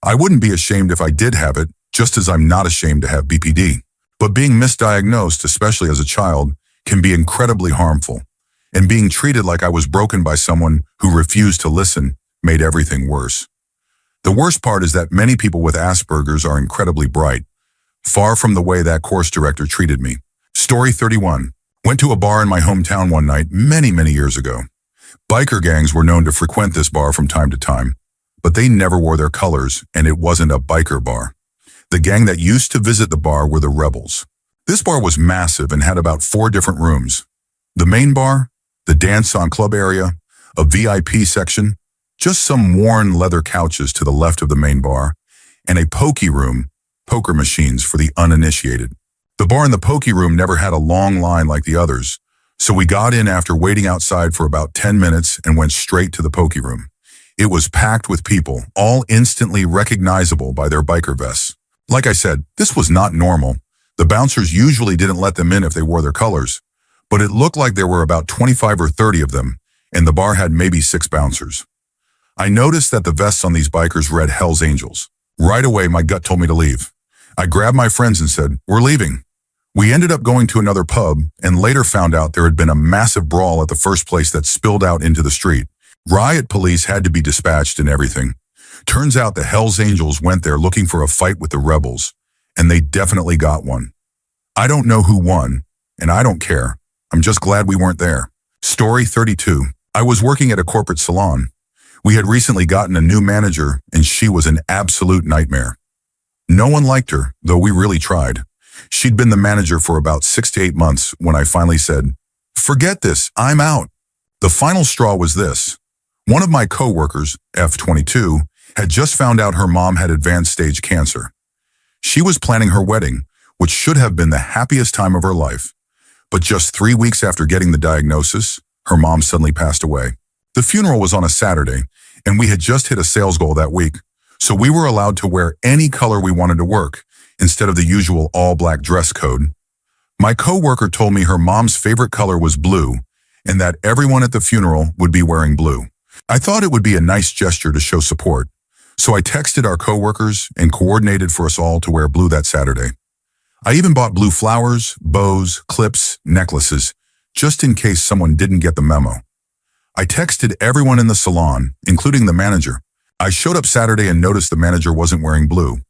I wouldn't be ashamed if I did have it, just as I'm not ashamed to have BPD. But being misdiagnosed, especially as a child, can be incredibly harmful. And being treated like I was broken by someone who refused to listen made everything worse. The worst part is that many people with Asperger's are incredibly bright, far from the way that course director treated me. Story 31. Went to a bar in my hometown one night many years ago. Biker gangs were known to frequent this bar from time to time, but they never wore their colors, and it wasn't a biker bar. The gang that used to visit the bar were the Rebels. This bar was massive and had about 4 different rooms. The main bar, the dance on club area, a VIP section, just some worn leather couches to the left of the main bar, and a pokey room, poker machines for the uninitiated. The bar in the pokey room never had a long line like the others, so we got in after waiting outside for about 10 minutes and went straight to the pokey room. It was packed with people, all instantly recognizable by their biker vests. Like I said, this was not normal. The bouncers usually didn't let them in if they wore their colors, but it looked like there were about 25 or 30 of them, and the bar had maybe 6 bouncers. I noticed that the vests on these bikers read Hell's Angels. Right away, my gut told me to leave. I grabbed my friends and said, "We're leaving." We ended up going to another pub and later found out there had been a massive brawl at the first place that spilled out into the street. Riot police had to be dispatched and everything. Turns out the Hells Angels went there looking for a fight with the Rebels, and they definitely got one. I don't know who won, and I don't care. I'm just glad we weren't there. Story 32. I was working at a corporate salon. We had recently gotten a new manager, and she was an absolute nightmare. No one liked her, though we really tried. She'd been the manager for about 6 to 8 months when I finally said, "Forget this, I'm out." The final straw was this. One of my coworkers, F22, had just found out her mom had advanced stage cancer. She was planning her wedding, which should have been the happiest time of her life. But just 3 weeks after getting the diagnosis, her mom suddenly passed away. The funeral was on a Saturday, and we had just hit a sales goal that week, so we were allowed to wear any color we wanted to work, instead of the usual all-black dress code. My coworker told me her mom's favorite color was blue, and that everyone at the funeral would be wearing blue. I thought it would be a nice gesture to show support, so I texted our coworkers and coordinated for us all to wear blue that Saturday. I even bought blue flowers, bows, clips, necklaces, just in case someone didn't get the memo. I texted everyone in the salon, including the manager. I showed up Saturday and noticed the manager wasn't wearing blue.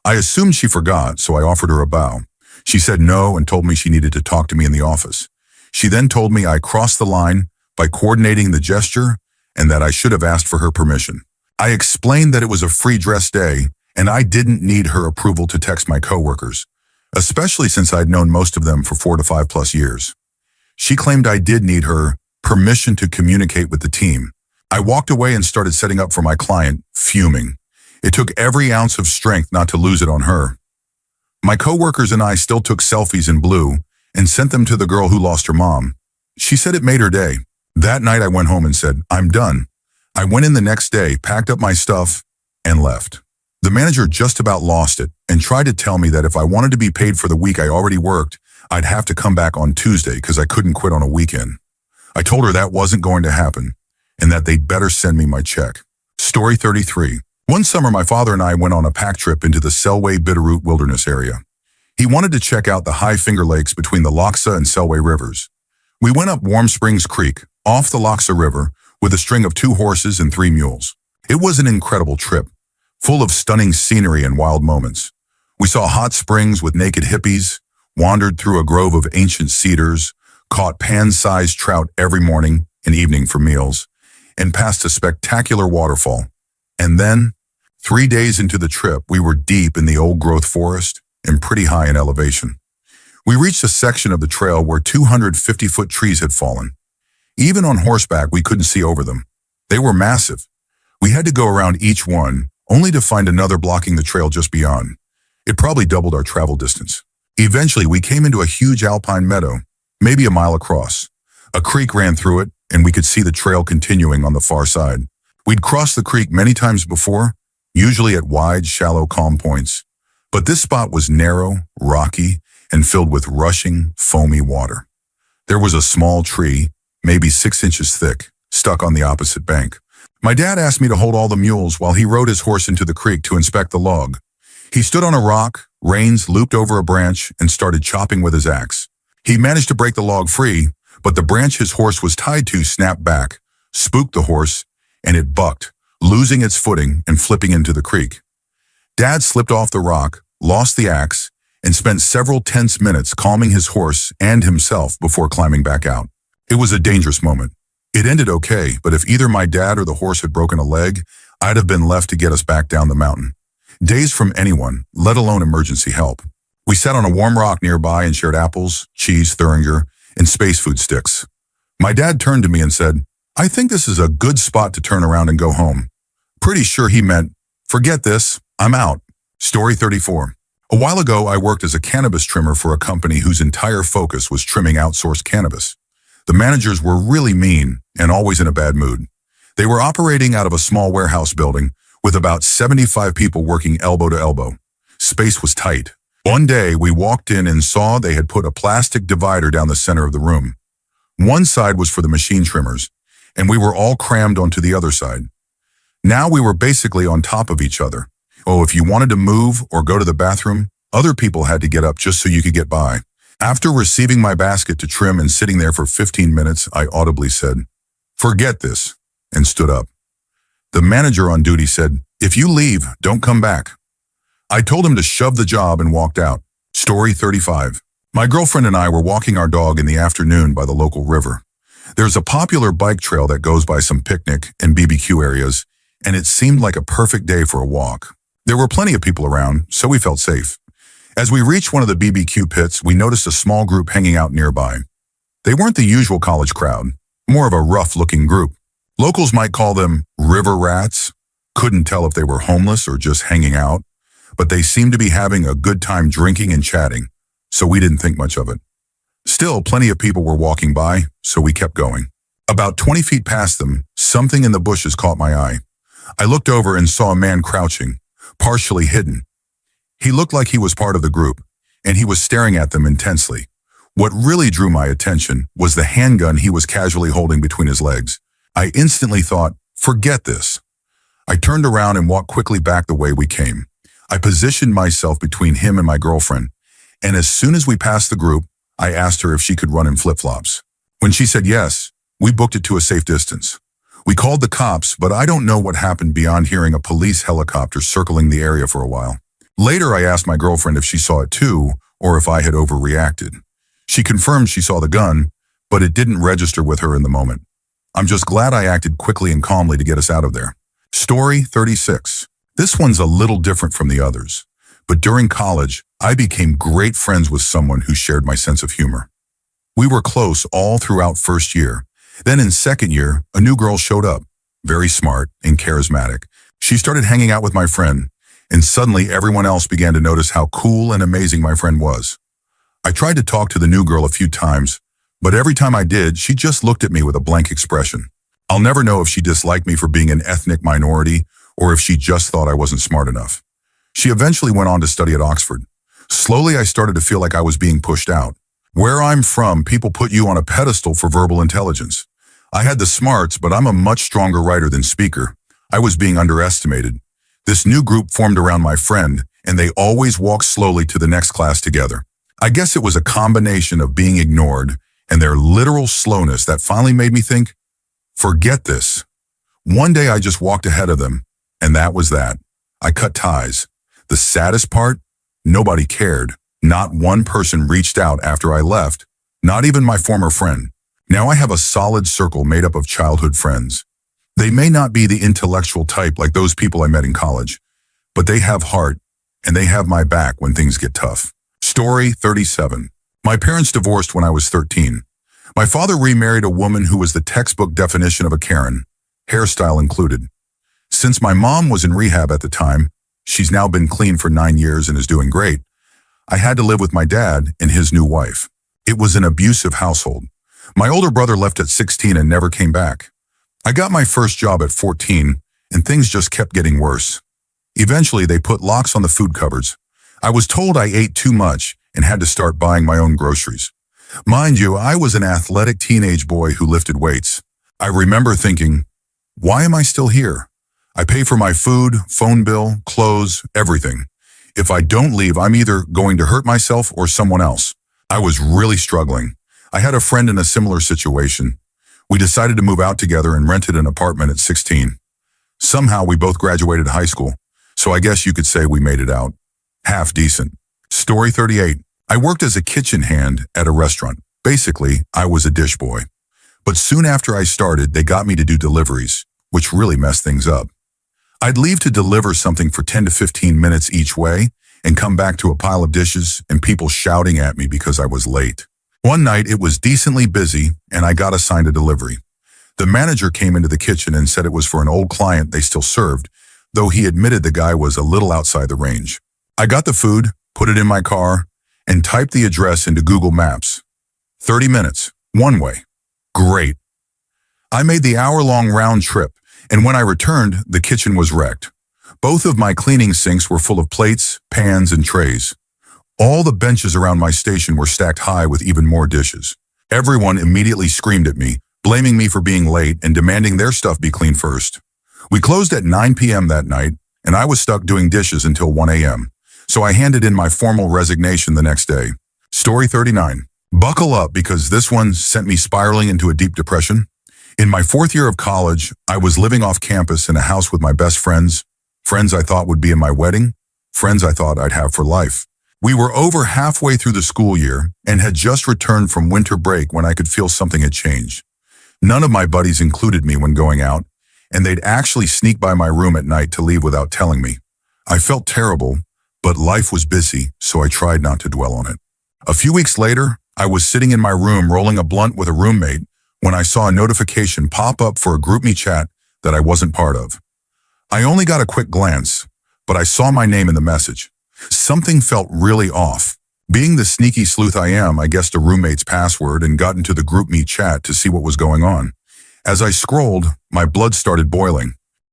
I assumed she forgot, so I offered her a bow. She said no and told me she needed to talk to me in the office. She then told me I crossed the line by coordinating the gesture and that I should have asked for her permission. I explained that it was a free dress day and I didn't need her approval to text my coworkers, especially since I'd known most of them for 4 to 5+ years. She claimed I did need her permission to communicate with the team. I walked away and started setting up for my client, fuming. It took every ounce of strength not to lose it on her. My coworkers and I still took selfies in blue and sent them to the girl who lost her mom. She said it made her day. That night I went home and said, "I'm done." I went in the next day, packed up my stuff, and left. The manager just about lost it and tried to tell me that if I wanted to be paid for the week I already worked, I'd have to come back on Tuesday because I couldn't quit on a weekend. I told her that wasn't going to happen and that they'd better send me my check. Story 33. One summer, my father and I went on a pack trip into the Selway Bitterroot Wilderness area. He wanted to check out the high Finger Lakes between the Lochsa and Selway rivers. We went up Warm Springs Creek, off the Lochsa River, with a string of 2 horses and 3 mules. It was an incredible trip, full of stunning scenery and wild moments. We saw hot springs with naked hippies, wandered through a grove of ancient cedars, caught pan-sized trout every morning and evening for meals, and passed a spectacular waterfall. And then, 3 days into the trip, we were deep in the old-growth forest and pretty high in elevation. We reached a section of the trail where 250-foot trees had fallen. Even on horseback, we couldn't see over them. They were massive. We had to go around each one, only to find another blocking the trail just beyond. It probably doubled our travel distance. Eventually, we came into a huge alpine meadow, maybe a mile across. A creek ran through it, and we could see the trail continuing on the far side. We'd crossed the creek many times before, usually at wide, shallow, calm points. But this spot was narrow, rocky, and filled with rushing, foamy water. There was a small tree, maybe 6 inches thick, stuck on the opposite bank. My dad asked me to hold all the mules while he rode his horse into the creek to inspect the log. He stood on a rock, reins looped over a branch, and started chopping with his axe. He managed to break the log free, but the branch his horse was tied to snapped back, spooked the horse, and it bucked, losing its footing and flipping into the creek. Dad slipped off the rock, lost the axe, and spent several tense minutes calming his horse and himself before climbing back out. It was a dangerous moment. It ended okay, but if either my dad or the horse had broken a leg, I'd have been left to get us back down the mountain. Days from anyone, let alone emergency help. We sat on a warm rock nearby and shared apples, cheese, Thuringer, and space food sticks. My dad turned to me and said, "I think this is a good spot to turn around and go home." Pretty sure he meant, "Forget this, I'm out." Story 34. A while ago, I worked as a cannabis trimmer for a company whose entire focus was trimming outsourced cannabis. The managers were really mean and always in a bad mood. They were operating out of a small warehouse building with about 75 people working elbow to elbow. Space was tight. One day, we walked in and saw they had put a plastic divider down the center of the room. One side was for the machine trimmers, and we were all crammed onto the other side. Now we were basically on top of each other. Oh, if you wanted to move or go to the bathroom, other people had to get up just so you could get by. After receiving my basket to trim and sitting there for 15 minutes, I audibly said, "Forget this," and stood up. The manager on duty said, "If you leave, don't come back." I told him to shove the job and walked out. Story 35. My girlfriend and I were walking our dog in the afternoon by the local river. There's a popular bike trail that goes by some picnic and BBQ areas, and it seemed like a perfect day for a walk. There were plenty of people around, so we felt safe. As we reached one of the BBQ pits, we noticed a small group hanging out nearby. They weren't the usual college crowd, more of a rough-looking group. Locals might call them river rats. Couldn't tell if they were homeless or just hanging out, but they seemed to be having a good time drinking and chatting, so we didn't think much of it. Still, plenty of people were walking by, so we kept going. About 20 feet past them, something in the bushes caught my eye. I looked over and saw a man crouching, partially hidden. He looked like he was part of the group, and he was staring at them intensely. What really drew my attention was the handgun he was casually holding between his legs. I instantly thought, "Forget this." I turned around and walked quickly back the way we came. I positioned myself between him and my girlfriend, and as soon as we passed the group, I asked her if she could run in flip-flops. When she said yes, we booked it to a safe distance. We called the cops, but I don't know what happened beyond hearing a police helicopter circling the area for a while. Later, I asked my girlfriend if she saw it too, or if I had overreacted. She confirmed she saw the gun, but it didn't register with her in the moment. I'm just glad I acted quickly and calmly to get us out of there. Story 36. This one's a little different from the others, but during college, I became great friends with someone who shared my sense of humor. We were close all throughout first year. Then in second year, a new girl showed up, very smart and charismatic. She started hanging out with my friend, and suddenly everyone else began to notice how cool and amazing my friend was. I tried to talk to the new girl a few times, but every time I did, she just looked at me with a blank expression. I'll never know if she disliked me for being an ethnic minority or if she just thought I wasn't smart enough. She eventually went on to study at Oxford. Slowly, I started to feel like I was being pushed out. Where I'm from, people put you on a pedestal for verbal intelligence. I had the smarts, but I'm a much stronger writer than speaker. I was being underestimated. This new group formed around my friend, and they always walked slowly to the next class together. I guess it was a combination of being ignored and their literal slowness that finally made me think, forget this. One day I just walked ahead of them, and that was that. I cut ties. The saddest part? Nobody cared. Not one person reached out after I left, not even my former friend. Now I have a solid circle made up of childhood friends. They may not be the intellectual type like those people I met in college, but they have heart, and they have my back when things get tough. Story 37. My parents divorced when I was 13. My father remarried a woman who was the textbook definition of a Karen, hairstyle included. Since my mom was in rehab at the time, she's now been clean for 9 years and is doing great, I had to live with my dad and his new wife. It was an abusive household. My older brother left at 16 and never came back. I got my first job at 14, and things just kept getting worse. Eventually, they put locks on the food cupboards. I was told I ate too much and had to start buying my own groceries. Mind you, I was an athletic teenage boy who lifted weights. I remember thinking, Why am I still here? I pay for my food, phone bill, clothes, everything. If I don't leave, I'm either going to hurt myself or someone else. I was really struggling. I had a friend in a similar situation. We decided to move out together and rented an apartment at 16. Somehow we both graduated high school, so I guess you could say we made it out. Half decent. Story 38. I worked as a kitchen hand at a restaurant. Basically, I was a dish boy. But soon after I started, they got me to do deliveries, which really messed things up. I'd leave to deliver something for 10 to 15 minutes each way and come back to a pile of dishes and people shouting at me because I was late. One night, it was decently busy and I got assigned a delivery. The manager came into the kitchen and said it was for an old client they still served, though he admitted the guy was a little outside the range. I got the food, put it in my car, and typed the address into Google Maps. 30 minutes, one way. Great. I made the hour-long round trip, and when I returned, the kitchen was wrecked. Both of my cleaning sinks were full of plates, pans, and trays. All the benches around my station were stacked high with even more dishes. Everyone immediately screamed at me, blaming me for being late and demanding their stuff be cleaned first. We closed at 9 p.m. that night, and I was stuck doing dishes until 1 a.m., so I handed in my formal resignation the next day. Story 39. Buckle up because this one sent me spiraling into a deep depression. In my 4th year of college, I was living off campus in a house with my best friends, friends I thought would be in my wedding, friends I thought I'd have for life. We were over halfway through the school year and had just returned from winter break when I could feel something had changed. None of my buddies included me when going out, and they'd actually sneak by my room at night to leave without telling me. I felt terrible, but life was busy, so I tried not to dwell on it. A few weeks later, I was sitting in my room rolling a blunt with a roommate when I saw a notification pop up for a GroupMe chat that I wasn't part of. I only got a quick glance, but I saw my name in the message. Something felt really off. Being the sneaky sleuth I am, I guessed a roommate's password and got into the GroupMe chat to see what was going on. As I scrolled, my blood started boiling.